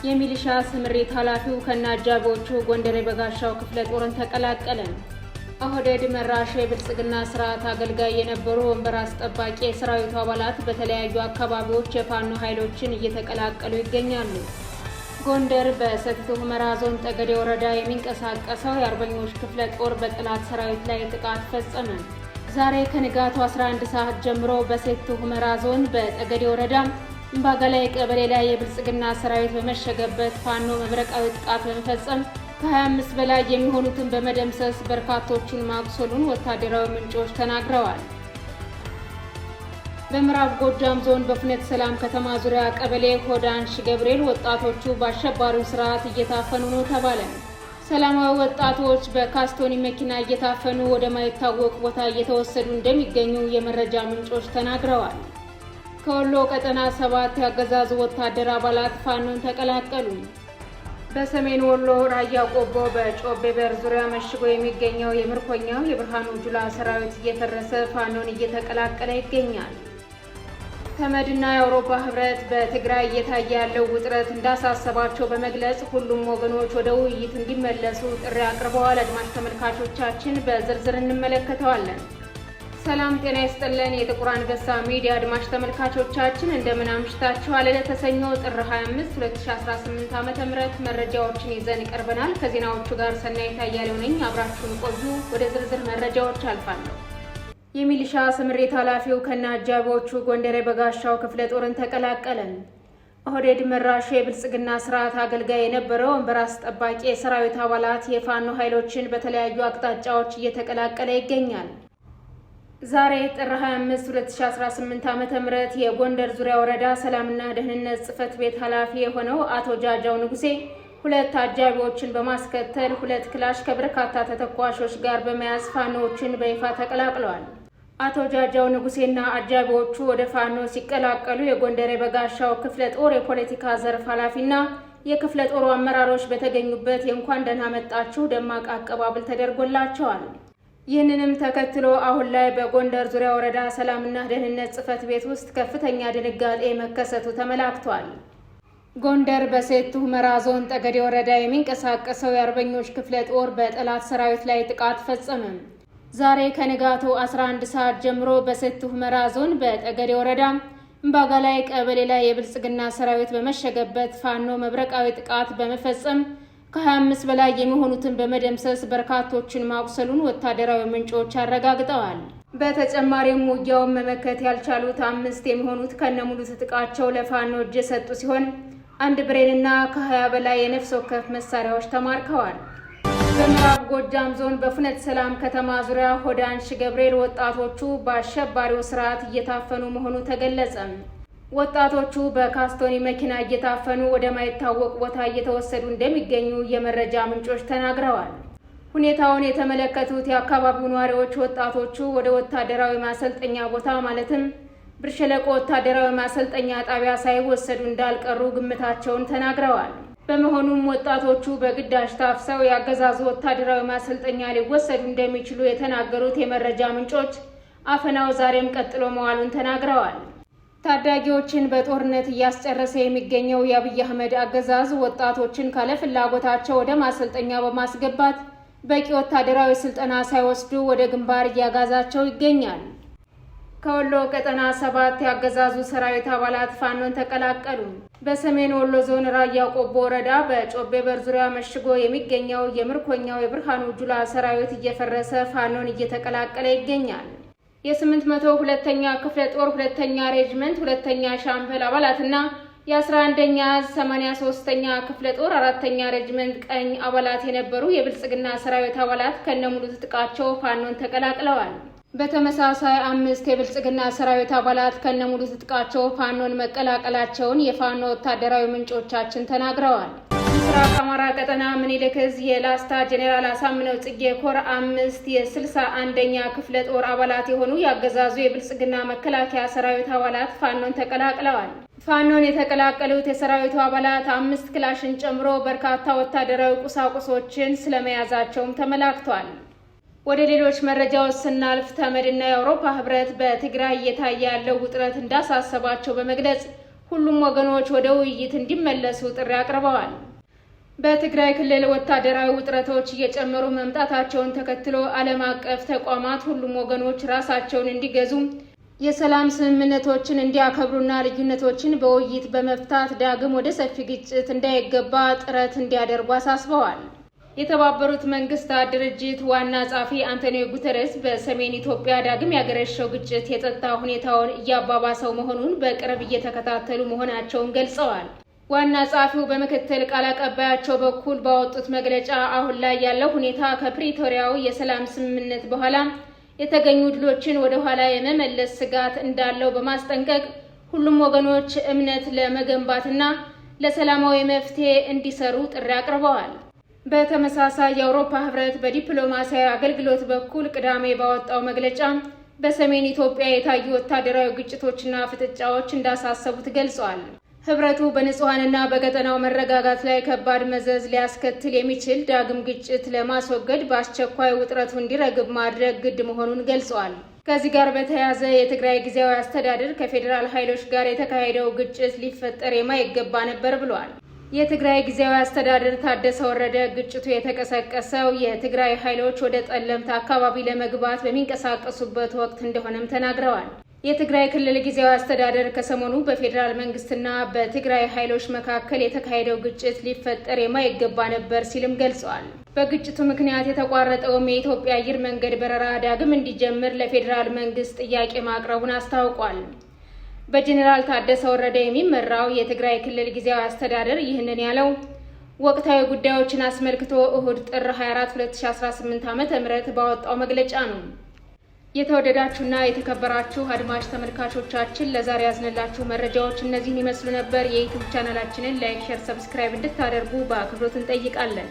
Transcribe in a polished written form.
የሚሊሻ ስምሪት ኃላፊው ከነአጃቢዎቹ ጎንደር የበጋሻው ክፍለ ጦርን ተቀላቀለ። ኦህዴድ መራሹ የብልጽግና ስርዓት አገልጋይ የነበሩ ወንበር አስጠባቂ የሰራዊቱ አባላት በተለያዩ አካባቢዎች የፋኖ ኃይሎችን እየተቀላቀሉ ይገኛሉ። ጎንደር በሰቲት ሁመራ ዞን ጠገዴ ወረዳ የሚንቀሳቀሰው የአርበኞች ክፍለ ጦር በጠላት ሰራዊት ላይ ጥቃት ፈጸመ። ዛሬ ከንጋቱ 11 ሰዓት ጀምሮ በሰቲት ሁመራ ዞን በጠገዴ ወረዳ ባጋላይ ቀበሌ ላይ የብልጽግና ሰራዊት በመሸገበት ፋኖ መብረቃዊ ጥቃት በመፈጸም ከ25 በላይ የሚሆኑትን በመደምሰስ በርካቶቹን ማቁሰሉን ወታደራዊ ምንጮች ተናግረዋል። በምዕራብ ጎጃም ዞን በፍኖተ ሰላም ከተማ ዙሪያ ቀበሌ ሆዳንሽ ገብርኤል ወጣቶቹ በአሸባሪው ስርዓት እየታፈኑ ነው ተባለ። ሰላማዊ ወጣቶች በካስቶኒ መኪና እየታፈኑ ወደ ማይታወቅ ቦታ እየተወሰዱ እንደሚገኙ የመረጃ ምንጮች ተናግረዋል። ከወሎ ቀጠና 7 ያገዛዙ ወታደር አባላት ፋኖን ተቀላቀሉ። በሰሜን ወሎ ራያ ቆቦ በጮቤ በር ዙሪያ መሽጎ የሚገኘው የምርኮኛው የብርሃኑ ጁላ ሰራዊት እየፈረሰ ፋኖን እየተቀላቀለ ይገኛል። ተመድና የአውሮፓ ህብረት በትግራይ እየታየ ያለው ውጥረት እንዳሳሰባቸው በመግለጽ ሁሉም ወገኖች ወደ ውይይት እንዲመለሱ ጥሪ አቅርበዋል። አድማጭ ተመልካቾቻችን በዝርዝር እንመለከተዋለን። ሰላም ጤና ይስጥልን። የጥቁር አንበሳ ሚዲያ አድማጭ ተመልካቾቻችን እንደምን አምሽታችኋል? ለተሰኞ ጥር 25 2018 ዓ.ም መረጃዎችን ይዘን ቀርበናል። ከዜናዎቹ ጋር ሰናይት አያሌው ነኝ። አብራችሁን ቆዩ። ወደ ዝርዝር መረጃዎች አልፋለሁ። የሚሊሻ ስምሪት ኃላፊው ከነአጃቢዎቹ ጎንደር የበጋሻው ክፍለ ጦርን ተቀላቀለ። ኦህዴድ መራሹ የብልጽግና ስርዓት አገልጋይ የነበረው ወንበር አስጠባቂ የሰራዊት አባላት የፋኖ ኃይሎችን በተለያዩ አቅጣጫዎች እየተቀላቀለ ይገኛል። ዛሬ ጥር 25 2018 ዓ.ም የጎንደር ዙሪያ ወረዳ ሰላምና ደህንነት ጽሕፈት ቤት ኃላፊ የሆነው አቶ ጃጃው ንጉሴ ሁለት አጃቢዎችን በማስከተል ሁለት ክላሽ ከበርካታ ተተኳሾች ጋር በመያዝ ፋኖዎችን በይፋ ተቀላቅለዋል። አቶ ጃጃው ንጉሴና አጃቢዎቹ ወደ ፋኖ ሲቀላቀሉ የጎንደር የበጋሻው ክፍለ ጦር የፖለቲካ ዘርፍ ኃላፊና የክፍለ ጦሩ አመራሮች በተገኙበት የእንኳን ደህና መጣችሁ ደማቅ አቀባበል ተደርጎላቸዋል። ይህንንም ተከትሎ አሁን ላይ በጎንደር ዙሪያ ወረዳ ሰላምና ደህንነት ጽሕፈት ቤት ውስጥ ከፍተኛ ድንጋጤ መከሰቱ ተመላክቷል። ጎንደር በሰቲት ሁመራ ዞን ጠገዴ ወረዳ የሚንቀሳቀሰው የአርበኞች ክፍለ ጦር በጠላት ሰራዊት ላይ ጥቃት ፈጸመ። ዛሬ ከንጋቱ 11 ሰዓት ጀምሮ በሰቲት ሁመራ ዞን በጠገዴ ወረዳ ባጋላይ ቀበሌ ላይ የብልጽግና ሰራዊት በመሸገበት ፋኖ መብረቃዊ ጥቃት በመፈጸም ከ25 በላይ የሚሆኑትን በመደምሰስ በርካቶችን ማቁሰሉን ወታደራዊ ምንጮች አረጋግጠዋል። በተጨማሪም ውጊያውን መመከት ያልቻሉት 5 የሚሆኑት ከነሙሉ ትጥቃቸው ለፋኖ እጅ የሰጡ ሲሆን አንድ ብሬንና ከ20 በላይ የነፍስ ወከፍ መሳሪያዎች ተማርከዋል። በምዕራብ ጎጃም ዞን በፍኖተ ሰላም ከተማ ዙሪያ ሆዳንሽ ገብርኤል ወጣቶቹ በአሸባሪው ስርዓት እየታፈኑ መሆኑ ተገለጸ። ወጣቶቹ በካስቶኒ መኪና እየታፈኑ ወደ ማይታወቅ ቦታ እየተወሰዱ እንደሚገኙ የመረጃ ምንጮች ተናግረዋል። ሁኔታውን የተመለከቱት የአካባቢው ነዋሪዎች ወጣቶቹ ወደ ወታደራዊ ማሰልጠኛ ቦታ ማለትም ብር ሸለቆ ወታደራዊ ማሰልጠኛ ጣቢያ ሳይወሰዱ እንዳልቀሩ ግምታቸውን ተናግረዋል። በመሆኑም ወጣቶቹ በግዳጅ ታፍሰው ያገዛዙ ወታደራዊ ማሰልጠኛ ሊወሰዱ እንደሚችሉ የተናገሩት የመረጃ ምንጮች አፈናው ዛሬም ቀጥሎ መዋሉን ተናግረዋል። ታዳጊዎችን በጦርነት እያስጨረሰ የሚገኘው የአብይ አህመድ አገዛዝ ወጣቶችን ካለፍላጎታቸው ወደ ማሰልጠኛ በማስገባት በቂ ወታደራዊ ስልጠና ሳይወስዱ ወደ ግንባር እያጋዛቸው ይገኛል። ከወሎ ቀጠና 7 ያገዛዙ ሰራዊት አባላት ፋኖን ተቀላቀሉ። በሰሜን ወሎ ዞን ራያ ቆቦ ወረዳ በጮቤ በር ዙሪያ መሽጎ የሚገኘው የምርኮኛው የብርሃኑ ጁላ ሰራዊት እየፈረሰ ፋኖን እየተቀላቀለ ይገኛል። የ802ኛ ክፍለ ጦር 2ኛ ሬጅመንት 2ኛ ሻምበል አባላትና የ11ኛ 83ኛ ክፍለ ጦር 4ኛ ሬጅመንት ቀኝ አባላት የነበሩ የብልጽግና ሰራዊት አባላት ከነሙሉ ትጥቃቸው ፋኖን ተቀላቅለዋል። በተመሳሳይ 5 የብልጽግና ሰራዊት አባላት ከነሙሉ ትጥቃቸው ፋኖን መቀላቀላቸውን የፋኖ ወታደራዊ ምንጮቻችን ተናግረዋል። ምስራቅ አማራ ቀጠና ምኒልክ ዕዝ የላስታ ጄኔራል አሳምነው ጽጌ ኮር 5 የ61ኛ ክፍለ ጦር አባላት የሆኑ ያገዛዙ የብልጽግና መከላከያ ሰራዊት አባላት ፋኖን ተቀላቅለዋል። ፋኖን የተቀላቀሉት የሰራዊቱ አባላት 5 ክላሽን ጨምሮ በርካታ ወታደራዊ ቁሳቁሶችን ስለመያዛቸውም ተመላክቷል። ወደ ሌሎች መረጃዎች ስናልፍ ተመድና የአውሮፓ ህብረት በትግራይ እየታየ ያለው ውጥረት እንዳሳሰባቸው በመግለጽ ሁሉም ወገኖች ወደ ውይይት እንዲመለሱ ጥሪ አቅርበዋል። በትግራይ ክልል ወታደራዊ ውጥረቶች እየጨመሩ መምጣታቸውን ተከትሎ ዓለም አቀፍ ተቋማት ሁሉም ወገኖች ራሳቸውን እንዲገዙ የሰላም ስምምነቶችን እንዲያከብሩና ልዩነቶችን በውይይት በመፍታት ዳግም ወደ ሰፊ ግጭት እንዳይገባ ጥረት እንዲያደርጉ አሳስበዋል። የተባበሩት መንግስታት ድርጅት ዋና ጸሐፊ አንቶኒዮ ጉተሬስ በሰሜን ኢትዮጵያ ዳግም ያገረሸው ግጭት የጸጥታ ሁኔታውን እያባባሰው መሆኑን በቅርብ እየተከታተሉ መሆናቸውን ገልጸዋል። ዋና ጸሐፊው በምክትል ቃል አቀባያቸው በኩል ባወጡት መግለጫ አሁን ላይ ያለው ሁኔታ ከፕሪቶሪያው የሰላም ስምምነት በኋላ የተገኙ ድሎችን ወደ ኋላ የመመለስ ስጋት እንዳለው በማስጠንቀቅ ሁሉም ወገኖች እምነት ለመገንባትና ለሰላማዊ መፍትሄ እንዲሰሩ ጥሪ አቅርበዋል። በተመሳሳይ የአውሮፓ ህብረት በዲፕሎማሲያዊ አገልግሎት በኩል ቅዳሜ ባወጣው መግለጫ በሰሜን ኢትዮጵያ የታዩ ወታደራዊ ግጭቶችና ፍጥጫዎች እንዳሳሰቡት ገልጿል። ህብረቱ በንጹሃንና በቀጠናው መረጋጋት ላይ ከባድ መዘዝ ሊያስከትል የሚችል ዳግም ግጭት ለማስወገድ በአስቸኳይ ውጥረቱ እንዲረግብ ማድረግ ግድ መሆኑን ገልጿል። ከዚህ ጋር በተያያዘ የትግራይ ጊዜያዊ አስተዳደር ከፌዴራል ኃይሎች ጋር የተካሄደው ግጭት ሊፈጠር የማይገባ ነበር ብሏል። የትግራይ ጊዜያዊ አስተዳደር ታደሰ ወረደ ግጭቱ የተቀሰቀሰው የትግራይ ኃይሎች ወደ ጠለምት አካባቢ ለመግባት በሚንቀሳቀሱበት ወቅት እንደሆነም ተናግረዋል። የትግራይ ክልል ጊዜያዊ አስተዳደር ከሰሞኑ በፌዴራል መንግስትና በትግራይ ኃይሎች መካከል የተካሄደው ግጭት ሊፈጠር የማይገባ ነበር ሲልም ገልጸዋል። በግጭቱ ምክንያት የተቋረጠውም የኢትዮጵያ አየር መንገድ በረራ ዳግም እንዲጀምር ለፌዴራል መንግስት ጥያቄ ማቅረቡን አስታውቋል። በጀኔራል ታደሰ ወረደ የሚመራው የትግራይ ክልል ጊዜያዊ አስተዳደር ይህንን ያለው ወቅታዊ ጉዳዮችን አስመልክቶ እሁድ ጥር 24 2018 ዓ.ም ባወጣው መግለጫ ነው። የተወደዳችሁና የተከበራችሁ አድማጭ ተመልካቾቻችን ለዛሬ ያዝንላችሁ መረጃዎች እነዚህን ይመስሉ ነበር። የዩቲዩብ ቻናላችንን ላይክ፣ ሼር፣ ሰብስክራይብ እንድታደርጉ በአክብሮት እንጠይቃለን።